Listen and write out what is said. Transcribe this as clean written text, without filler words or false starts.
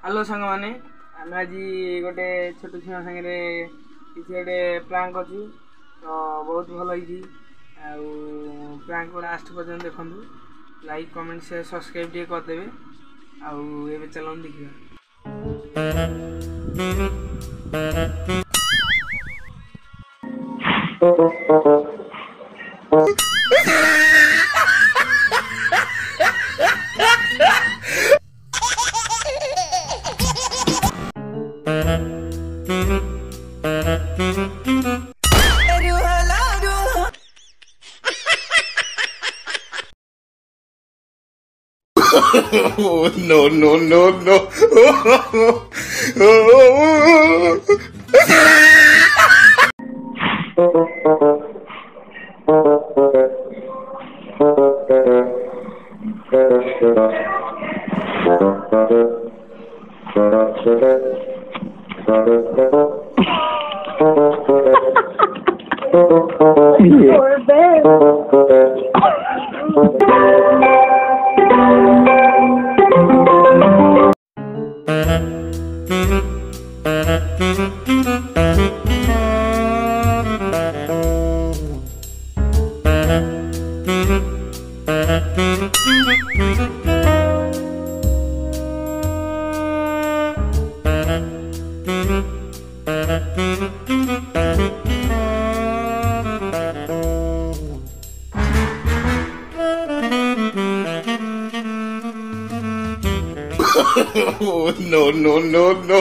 Hello सांग मैंने आम आज गोटे छोट छुआ सागर किसी गोटे प्रांक अच्छी तो बहुत भल प्रांक लास्ट पर्यटन देखूँ लाइक कमेंट शेयर सब्सक्राइब टे करदे आउ चलन देखिए। Oh, no, no, no, no. Poor bear. Oh, no, no, no, no.